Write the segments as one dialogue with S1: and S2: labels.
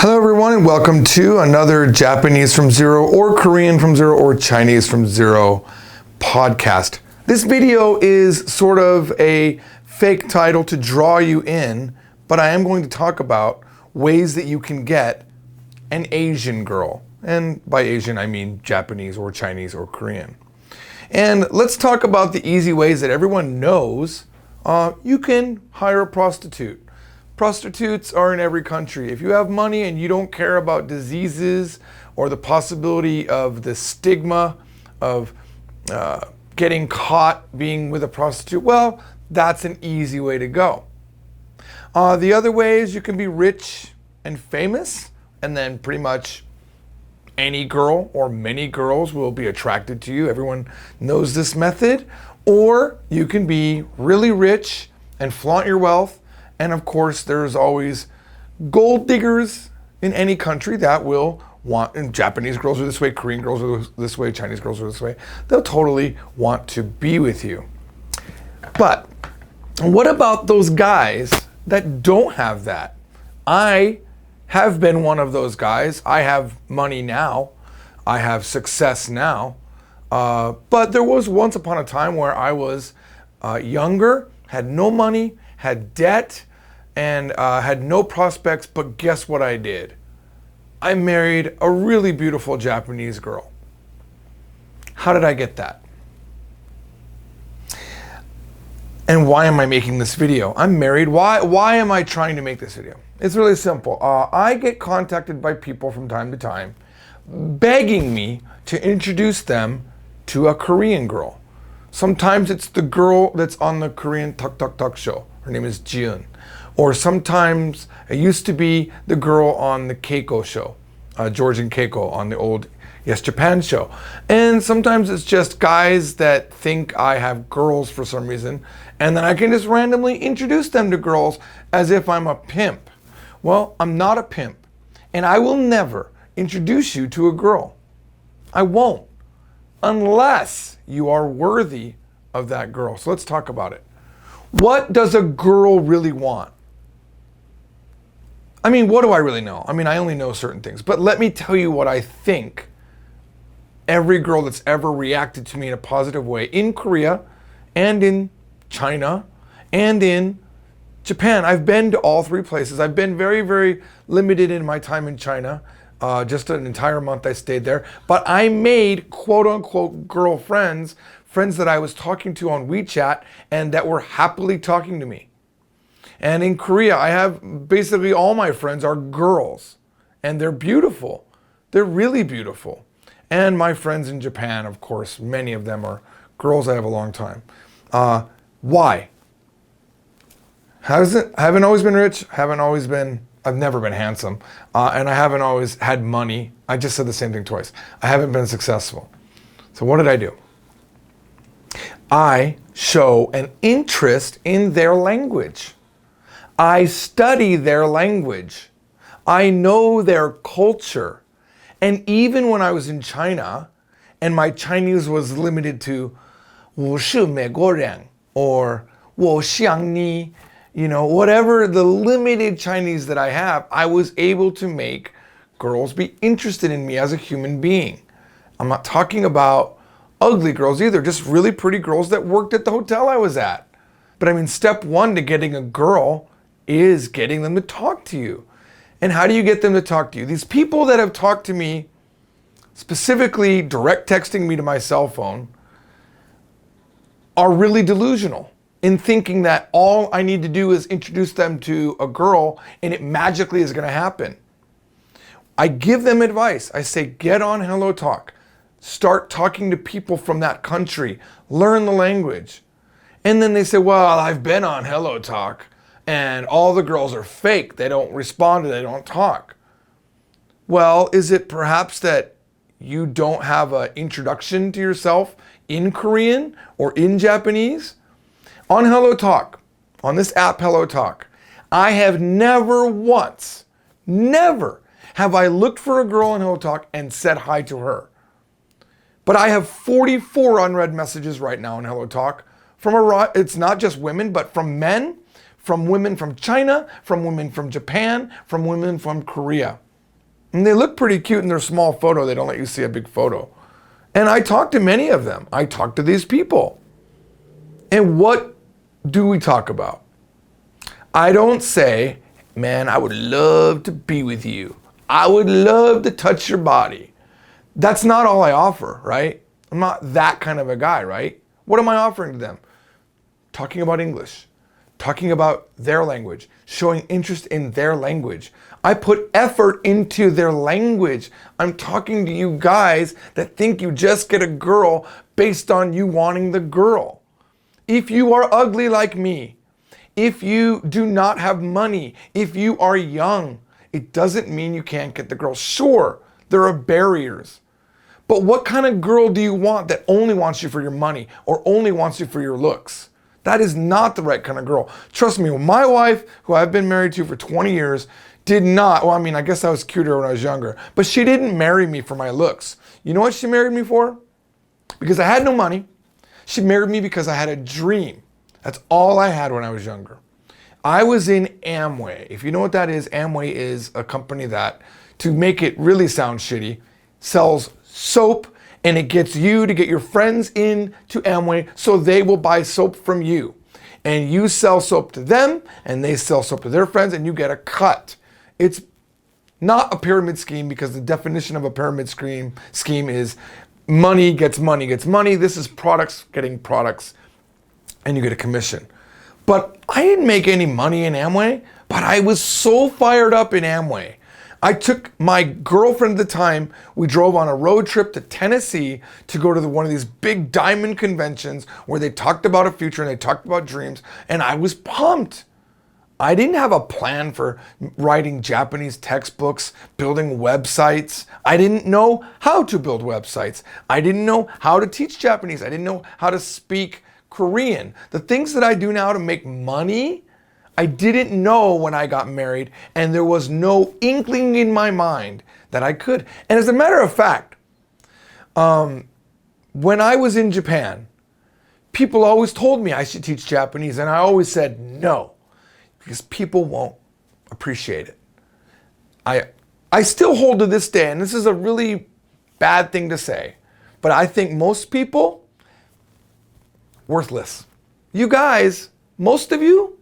S1: Hello everyone and welcome to another Japanese from Zero or Korean from Zero or Chinese from Zero podcast. This video is sort of a fake title to draw you in, but I am going to talk about ways that you can get an Asian girl. And by Asian I mean Japanese or Chinese or Korean. And let's talk about the easy ways that everyone knows you can hire a prostitute. Prostitutes are in every country. If you have money and you don't care about diseases or the possibility of the stigma of getting caught being with a prostitute, well, that's an easy way to go. The other way is you can be rich and famous, and then pretty much any girl or many girls will be attracted to you. Everyone knows this method. Or you can be really rich and flaunt your wealth. And of course, there's always gold diggers in any country that will want, and Japanese girls are this way, Korean girls are this way, Chinese girls are this way. They'll totally want to be with you. But what about those guys that don't have that? I have been one of those guys. I have money now. I have success now. But there was once upon a time where I was younger, had no money, had debt, and had no prospects, but guess what I did? I married a really beautiful Japanese girl. How did I get that? And why am I making this video? I'm married. Why am I trying to make this video? It's really simple. I get contacted by people from time to time begging me to introduce them to a Korean girl. Sometimes it's the girl that's on the Korean Tuk Tuk Tuk show. Her name is Jiun. Or sometimes it used to be the girl on the Keiko show, George and Keiko on the old Yes Japan show. And sometimes it's just guys that think I have girls for some reason, and then I can just randomly introduce them to girls as if I'm a pimp. Well, I'm not a pimp, and I will never introduce you to a girl. I won't, unless you are worthy of that girl. So let's talk about it. What does a girl really want? I mean, what do I really know? I mean, I only know certain things, but let me tell you what I think every girl that's ever reacted to me in a positive way in Korea and in China and in Japan. I've been to all three places. I've been very, very limited in my time in China. Just an entire month I stayed there. But I made quote unquote girlfriends, friends that I was talking to on WeChat and that were happily talking to me. And in Korea, I have basically all my friends are girls and they're beautiful. They're really beautiful. And my friends in Japan, of course, many of them are girls I have a long time. Why? I haven't always been rich, I've never been handsome, and I haven't always had money. I just said the same thing twice. I haven't been successful. So what did I do? I show an interest in their language. I study their language. I know their culture. And even when I was in China, and my Chinese was limited to 我是美国人 or 我想你, whatever the limited Chinese that I have, I was able to make girls be interested in me as a human being. I'm not talking about ugly girls either, just really pretty girls that worked at the hotel I was at. But I mean, step one to getting a girl is getting them to talk to you. And how do you get them to talk to you? These people that have talked to me, specifically direct texting me to my cell phone, are really delusional in thinking that all I need to do is introduce them to a girl and it magically is going to happen. I give them advice. I say, get on Hello Talk. Start talking to people from that country. Learn the language. And then they say, well, I've been on Hello Talk and all the girls are fake. They don't respond, they don't talk. Well, is it perhaps that you don't have an introduction to yourself in Korean or in Japanese? On Hello Talk, on this app Hello Talk, I have never once, never have I looked for a girl on Hello Talk and said hi to her. But I have 44 unread messages right now on Hello Talk it's not just women, but from women from China, from women from Japan, from women from Korea. And they look pretty cute in their small photo. They don't let you see a big photo. And I talked to many of them. I talked to these people. And what do we talk about? I don't say, man, I would love to be with you. I would love to touch your body. That's not all I offer, right? I'm not that kind of a guy, right? What am I offering to them? Talking about English, talking about their language, showing interest in their language. I put effort into their language. I'm talking to you guys that think you just get a girl based on you wanting the girl. If you are ugly like me, if you do not have money, if you are young, it doesn't mean you can't get the girl. Sure, there are barriers. But what kind of girl do you want that only wants you for your money or only wants you for your looks? That is not the right kind of girl. Trust me, my wife, who I've been married to for 20 years, did not, well, I mean, I guess I was cuter when I was younger, but she didn't marry me for my looks. You know what she married me for? Because I had no money. She married me because I had a dream. That's all I had when I was younger. I was in Amway. If you know what that is, Amway is a company that, to make it really sound shitty, sells soap, and it gets you to get your friends in to Amway so they will buy soap from you. And you sell soap to them, and they sell soap to their friends, and you get a cut. It's not a pyramid scheme, because the definition of a pyramid scheme is money gets money gets money. This is products getting products, and you get a commission. But I didn't make any money in Amway, but I was so fired up in Amway. I took my girlfriend at the time, we drove on a road trip to Tennessee to go to one of these big diamond conventions where they talked about a future and they talked about dreams, and I was pumped. I didn't have a plan for writing Japanese textbooks, building websites. I didn't know how to build websites. I didn't know how to teach Japanese. I didn't know how to speak Korean. The things that I do now to make money, I didn't know when I got married, and there was no inkling in my mind that I could. And as a matter of fact, when I was in Japan, people always told me I should teach Japanese, and I always said no, because people won't appreciate it. I still hold to this day, and this is a really bad thing to say, but I think most people, worthless. You guys, most of you,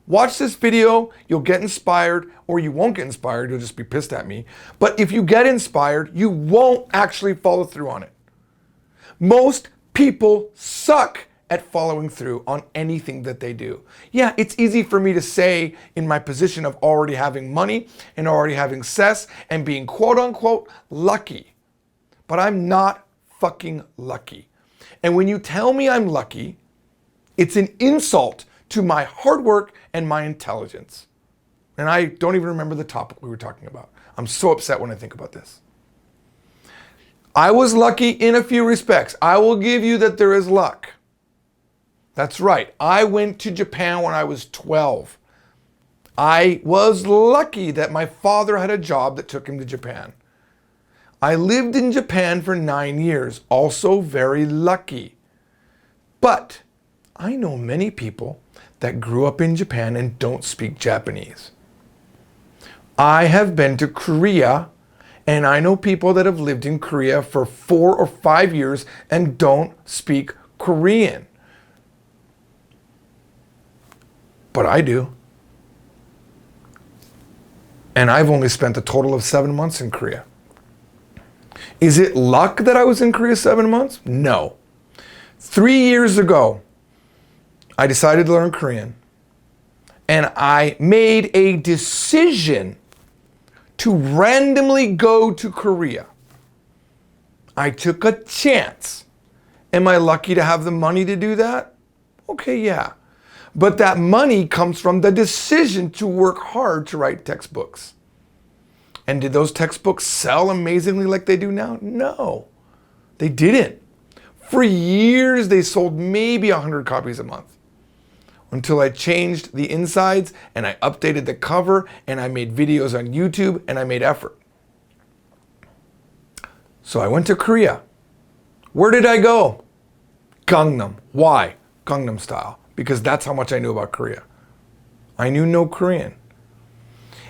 S1: watch this video, you'll get inspired, or you won't get inspired, you'll just be pissed at me. But if you get inspired, you won't actually follow through on it. Most people suck at following through on anything that they do. Yeah, it's easy for me to say in my position of already having money and already having success and being quote unquote lucky. But I'm not fucking lucky. And when you tell me I'm lucky, it's an insult to my hard work and my intelligence. And I don't even remember the topic we were talking about. I'm so upset when I think about this. I was lucky in a few respects. I will give you that there is luck. That's right. I went to Japan when I was 12. I was lucky that my father had a job that took him to Japan. I lived in Japan for 9 years, also very lucky. But I know many people that grew up in Japan and don't speak Japanese. I have been to Korea, and I know people that have lived in Korea for 4 or 5 years and don't speak Korean. But I do. And I've only spent a total of 7 months in Korea. Is it luck that I was in Korea 7 months? No. 3 years ago, I decided to learn Korean. And I made a decision to randomly go to Korea. I took a chance. Am I lucky to have the money to do that? Okay, yeah. But that money comes from the decision to work hard to write textbooks. And did those textbooks sell amazingly like they do now? No, they didn't. For years, they sold maybe 100 copies a month. Until I changed the insides and I updated the cover and I made videos on YouTube and I made effort. So I went to Korea. Where did I go? Gangnam. Why? Gangnam style. Because that's how much I knew about Korea. I knew no Korean.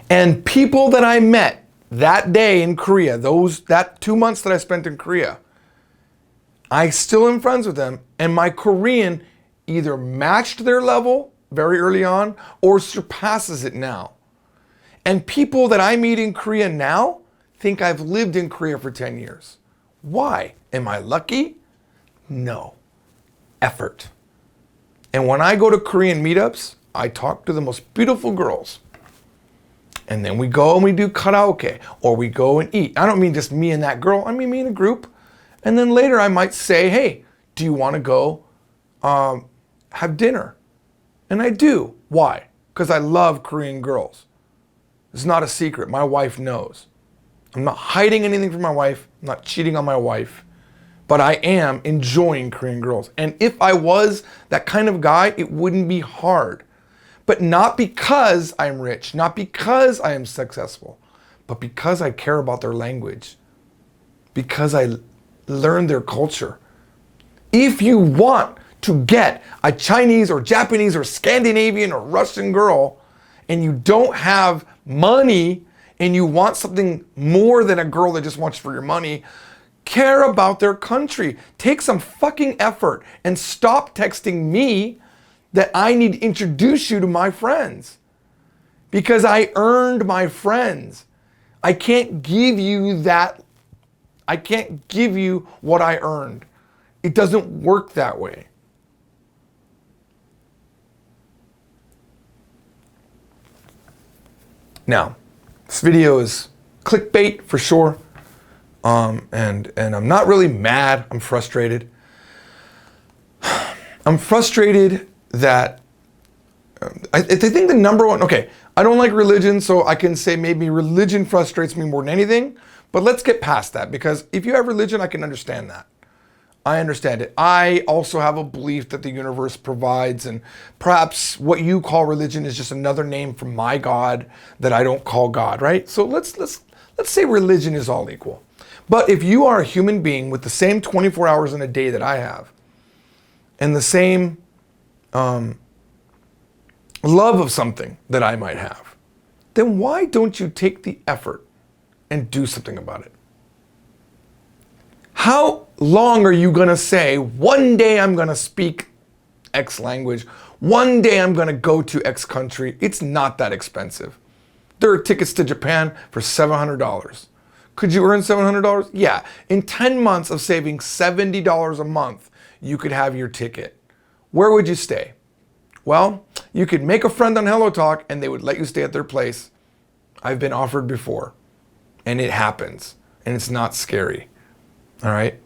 S1: And people that I met that day in Korea, that 2 months that I spent in Korea, I still am friends with them, and my Korean either matched their level very early on or surpasses it now. And people that I meet in Korea now think I've lived in Korea for 10 years. Why? Am I lucky? No. Effort. And when I go to Korean meetups, I talk to the most beautiful girls. And then we go and we do karaoke, or we go and eat. I don't mean just me and that girl, I mean me and a group. And then later I might say, hey, do you want to go have dinner? And I do. Why? Because I love Korean girls. It's not a secret. My wife knows. I'm not hiding anything from my wife. I'm not cheating on my wife. But I am enjoying Korean girls. And if I was that kind of guy, it wouldn't be hard. But not because I'm rich, not because I am successful, but because I care about their language, because I learn their culture. If you want to get a Chinese or Japanese or Scandinavian or Russian girl, and you don't have money and you want something more than a girl that just wants for your money, care about their country. Take some fucking effort and stop texting me that I need to introduce you to my friends. Because I earned my friends. I can't give you that. I can't give you what I earned. It doesn't work that way. Now, this video is clickbait for sure. And I'm not really mad, I'm frustrated. I'm frustrated that I think the number one, okay, I don't like religion, so I can say maybe religion frustrates me more than anything, but let's get past that, because if you have religion, I can understand that. I understand it. I also have a belief that the universe provides, and perhaps what you call religion is just another name for my God that I don't call God, right? So let's say religion is all equal. But if you are a human being with the same 24 hours in a day that I have, and the same love of something that I might have, then why don't you take the effort and do something about it? How long are you going to say, one day I'm going to speak X language, one day I'm going to go to X country? It's not that expensive. There are tickets to Japan for $700. Could you earn $700? Yeah. In 10 months of saving $70 a month, you could have your ticket. Where would you stay? Well, you could make a friend on Hello Talk and they would let you stay at their place. I've been offered before, and it happens, and it's not scary. All right?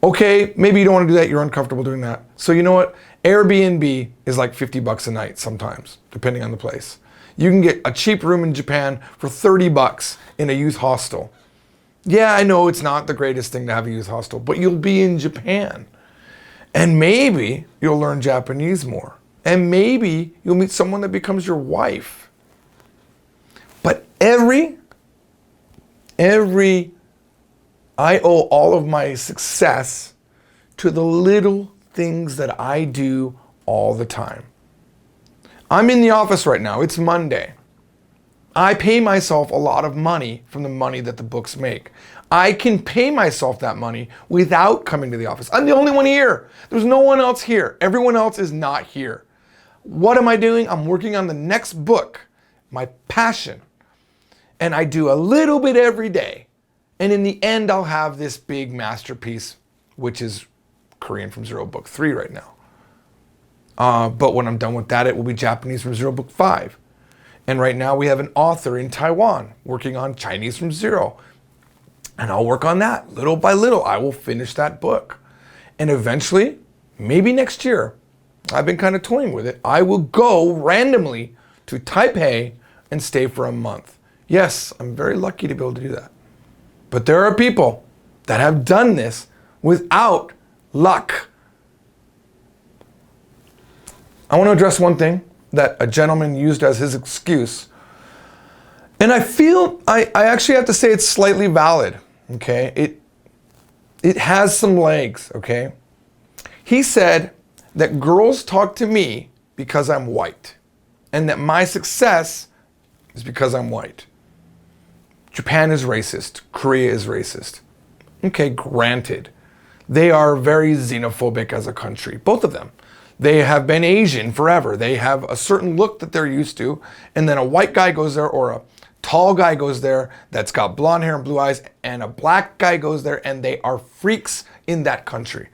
S1: Okay, maybe you don't want to do that, you're uncomfortable doing that. So you know what? Airbnb is like $50 a night sometimes, depending on the place. You can get a cheap room in Japan for $30 in a youth hostel. Yeah, I know it's not the greatest thing to have a youth hostel, but you'll be in Japan. And maybe you'll learn Japanese more. And maybe you'll meet someone that becomes your wife. But I owe all of my success to the little things that I do all the time. I'm in the office right now. It's Monday. I pay myself a lot of money from the money that the books make. I can pay myself that money without coming to the office. I'm the only one here. There's no one else here. Everyone else is not here. What am I doing? I'm working on the next book, my passion. And I do a little bit every day. And in the end, I'll have this big masterpiece, which is Korean from Zero Book 3 right now. But when I'm done with that, it will be Japanese from Zero Book 5. And right now we have an author in Taiwan working on Chinese from Zero. And I'll work on that little by little. I will finish that book. And eventually, maybe next year, I've been kind of toying with it, I will go randomly to Taipei and stay for a month. Yes, I'm very lucky to be able to do that. But there are people that have done this without luck. I want to address one thing that a gentleman used as his excuse. And I feel, I actually have to say it's slightly valid, okay? It has some legs, okay? He said that girls talk to me because I'm white, and that my success is because I'm white. Japan is racist. Korea is racist. Okay, granted. They are very xenophobic as a country, both of them. They have been Asian forever. They have a certain look that they're used to, and then a white guy goes there or a tall guy goes there that's got blonde hair and blue eyes, and a black guy goes there, and they are freaks in that country.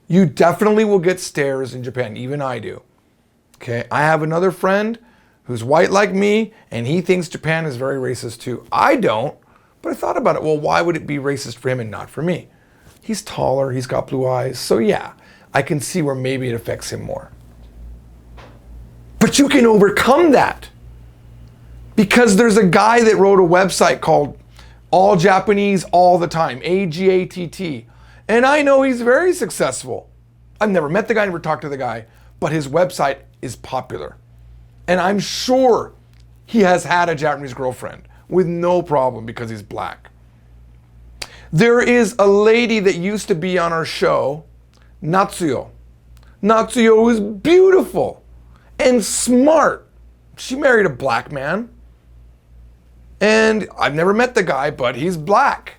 S1: You definitely will get stares in Japan, even I do. Okay, I have another friend who's white like me, and he thinks Japan is very racist too. I don't, but I thought about it. Well, why would it be racist for him and not for me? He's taller, he's got blue eyes, so yeah, I can see where maybe it affects him more. But you can overcome that. Because there's a guy that wrote a website called All Japanese All the Time, AGATT. And I know he's very successful. I've never met the guy, never talked to the guy, but his website is popular. And I'm sure he has had a Japanese girlfriend with no problem because he's black. There is a lady that used to be on our show, Natsuyo. Natsuyo is beautiful and smart. She married a black man. And I've never met the guy, but he's black.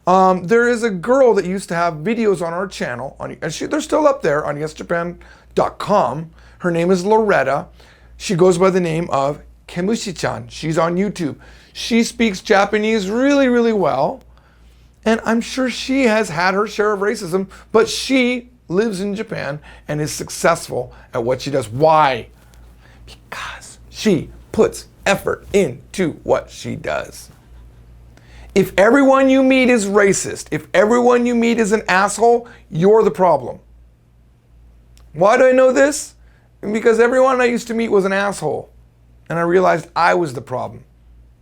S1: There is a girl that used to have videos on our channel, and they're still up there on yesjapan.com. Her name is Loretta. She goes by the name of Kemushi-chan. She's on YouTube. She speaks Japanese really, really well. And I'm sure she has had her share of racism, but she lives in Japan and is successful at what she does. Why? Because she puts effort into what she does. If everyone you meet is racist, if everyone you meet is an asshole, you're the problem. Why do I know this? Because everyone I used to meet was an asshole. And I realized I was the problem.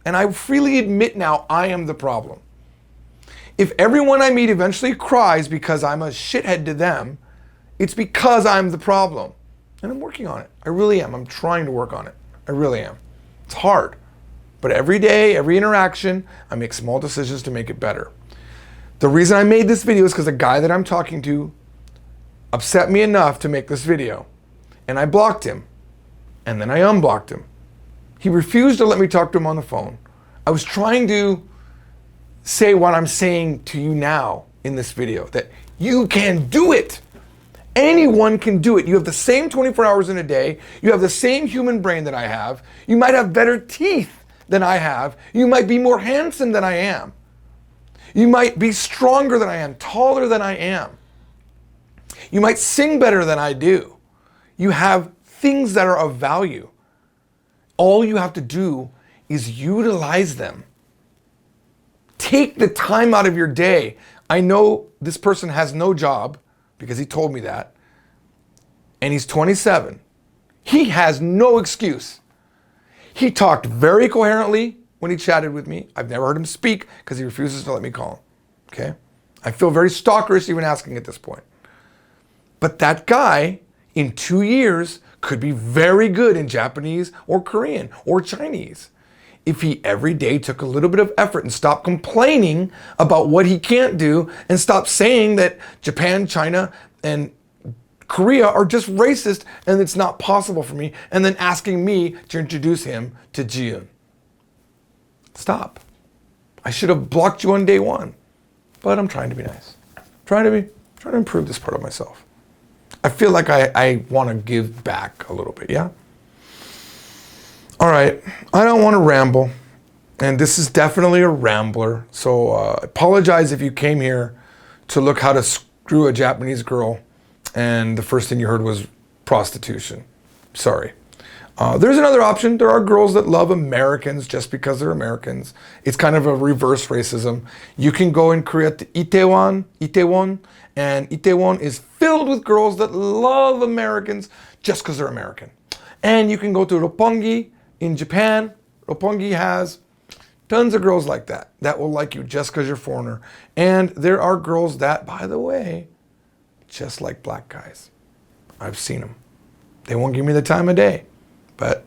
S1: And I freely admit now I am the problem. If everyone I meet eventually cries because I'm a shithead to them, it's because I'm the problem. And I'm working on it. I really am. I'm trying to work on it. I really am. It's hard. But every day, every interaction, I make small decisions to make it better. The reason I made this video is because the guy that I'm talking to upset me enough to make this video. And I blocked him. And then I unblocked him. He refused to let me talk to him on the phone. I was trying to say what I'm saying to you now in this video, that you can do it. Anyone can do it. You have the same 24 hours in a day. You have the same human brain that I have. You might have better teeth than I have. You might be more handsome than I am. You might be stronger than I am, taller than I am. You might sing better than I do. You have things that are of value. All you have to do is utilize them. Take the time out of your day. I know this person has no job because he told me that. And he's 27. He has no excuse. He talked very coherently when he chatted with me. I've never heard him speak because he refuses to let me call him. Okay? I feel very stalkerish even asking at this point. But that guy, in 2 years, could be very good in Japanese or Korean or Chinese if he every day took a little bit of effort and stopped complaining about what he can't do and stopped saying that Japan, China, and Korea are just racist and it's not possible for me, and then asking me to introduce him to Jiun. Stop. I should have blocked you on day one, but I'm trying to be nice. Trying to improve this part of myself. I feel like I want to give back a little bit, yeah? All right, I don't want to ramble, and this is definitely a rambler, so apologize if you came here to look how to screw a Japanese girl and the first thing you heard was prostitution. Sorry. There's another option. There are girls that love Americans just because they're Americans. It's kind of a reverse racism. You can go in Korea to Itaewon, and Itaewon is filled with girls that love Americans just because they're American. And you can go to Roppongi in Japan. Roppongi has tons of girls like that will like you just because you're a foreigner. And there are girls that, by the way, just like black guys. I've seen them. They won't give me the time of day, but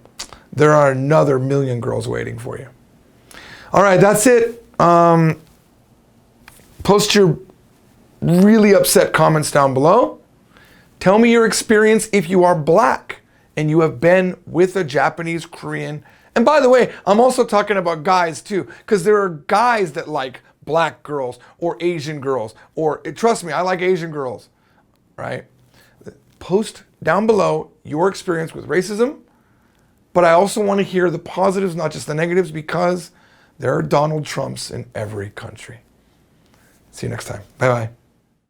S1: there are another million girls waiting for you. All right, that's it. Post your really upset comments down below. Tell me your experience if you are black and you have been with a Japanese, Korean, And by the way, I'm also talking about guys too, because there are guys that like black girls or Asian girls, or trust me, I like Asian girls, right? Post down below your experience with racism, but I also want to hear the positives, not just the negatives, because there are Donald Trumps in every country. See you next time. Bye-bye.